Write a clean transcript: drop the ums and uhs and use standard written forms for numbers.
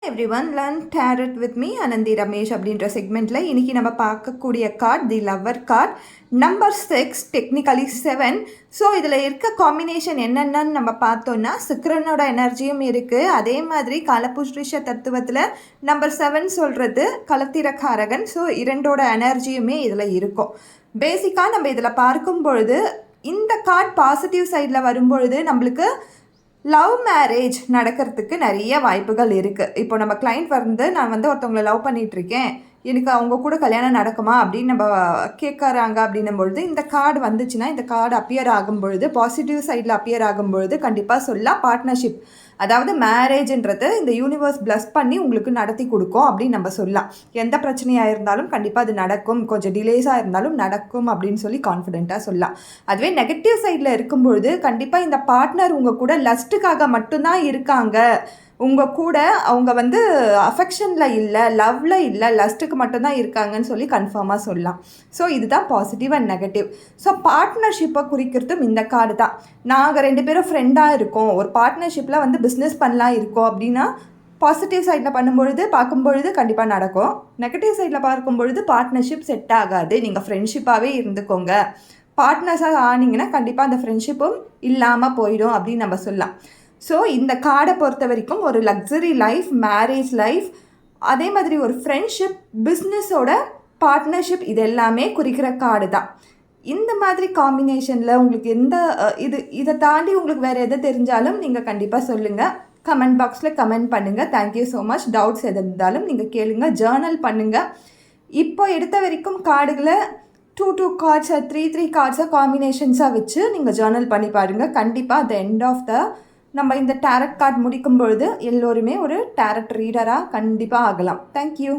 Everyone learn tarot with me Ananthi Ramesh அப்படின்ற செக்மெண்ட்டில் இன்றைக்கி நம்ம பார்க்கக்கூடிய card the lover card number 6 technically 7. So இதில் இருக்க காம்பினேஷன் என்னென்னு நம்ம பார்த்தோன்னா சுக்கிரனோட எனர்ஜியும் இருக்குது. அதே மாதிரி காலபுருஷ தத்துவத்தில் நம்பர் 7 சொல்கிறது களத்திரக்காரகன். ஸோ இரண்டோட எனர்ஜியுமே இதில் இருக்கும். பேசிக்காக நம்ம இதில் பார்க்கும் பொழுது இந்த கார்டு பாசிட்டிவ் சைடில் வரும்பொழுது நம்மளுக்கு லவ் மேரேஜ் நடக்கிறதுக்கு நிறைய வாய்ப்புகள் இருக்குது. இப்போ நம்ம கிளைண்ட் நான் ஒருத்தவங்களை லவ் பண்ணிகிட்ருக்கேன், எனக்கு அவங்க கூட கல்யாணம் நடக்குமா அப்படின்னு நம்ம கேட்குறாங்க. அப்படின்னும் பொழுது இந்த கார்டு வந்துச்சுன்னா, இந்த கார்டு அப்பியர் ஆகும் பொழுது, பாசிட்டிவ் சைடில் அப்பியர் ஆகும் பொழுது கண்டிப்பாக சொல்லலாம் பார்ட்னர்ஷிப், அதாவது மேரேஜ்ன்றது இந்த யூனிவர்ஸ் ப்ளஸ் பண்ணி உங்களுக்கு நடத்தி கொடுக்கும் அப்படின்னு நம்ம சொல்லலாம். எந்த பிரச்சனையாக இருந்தாலும் கண்டிப்பாக அது நடக்கும், கொஞ்சம் டிலேஸாக இருந்தாலும் நடக்கும் அப்படின்னு சொல்லி கான்ஃபிடென்ட்டாக சொல்லலாம். அதுவே நெகட்டிவ் சைடில் இருக்கும்பொழுது கண்டிப்பாக இந்த பார்ட்னர் உங்கள் கூட லஸ்ட்டுக்காக மட்டும்தான் இருக்காங்க, உங்கள் கூட அவங்க அஃபெக்ஷனில் இல்லை, லவ்வில் இல்லை, லஸ்ட்டுக்கு மட்டும்தான் இருக்காங்கன்னு சொல்லி கன்ஃபார்மாக சொல்லலாம். ஸோ இதுதான் பாசிட்டிவ் அண்ட் நெகட்டிவ். ஸோ பார்ட்னர்ஷிப்பை குறிக்கிறதும் இந்த கார்டு தான். நாங்கள் 2 பேரும் ஃப்ரெண்டாக இருக்கோம், ஒரு பார்ட்னர்ஷிப்பில் பிஸ்னஸ் பண்ணலாம் இருக்கோம் அப்படின்னா பாசிட்டிவ் சைடில் பண்ணும்பொழுது பார்க்கும்பொழுது கண்டிப்பாக நடக்கும். நெகட்டிவ் சைடில் பார்க்கும்பொழுது பார்ட்னர்ஷிப் செட் ஆகாது, நீங்கள் ஃப்ரெண்ட்ஷிப்பாகவே இருந்துக்கோங்க, பார்ட்னர்ஸாக ஆனிங்கன்னா கண்டிப்பாக அந்த ஃப்ரெண்ட்ஷிப்பும் இல்லாமல் போயிடும் அப்படின்னு நம்ம சொல்லலாம். ஸோ இந்த கார்டை பொறுத்த வரைக்கும் ஒரு லக்ஸரி லைஃப், மேரேஜ் லைஃப், அதே மாதிரி ஒரு ஃப்ரெண்ட்ஷிப், பிஸ்னஸோட பார்ட்னர்ஷிப், இது எல்லாமே குறிக்கிற கார்டு தான். இந்த மாதிரி காம்பினேஷனில் உங்களுக்கு இதை தாண்டி உங்களுக்கு வேறு எதை தெரிஞ்சாலும் நீங்கள் கண்டிப்பாக சொல்லுங்கள். கமெண்ட் பாக்ஸில் கமெண்ட் பண்ணுங்கள். Thank you so much. டவுட்ஸ் எது இருந்தாலும் நீங்கள் கேளுங்க, ஜேர்னல் பண்ணுங்கள். இப்போ எடுத்த வரைக்கும் கார்டுகளை 2 கார்ட்ஸை 3 கார்ட்ஸை காம்பினேஷன்ஸாக வச்சு நீங்கள் ஜேர்னல் பண்ணி பாருங்கள். கண்டிப்பாக த எண்ட் ஆஃப் நம்ம இந்த டேரட் கார்டு முடிக்கும் பொழுது எல்லோருமே ஒரு டேரட் ரீடராக கண்டிப்பாக ஆகலாம். தேங்க்யூ.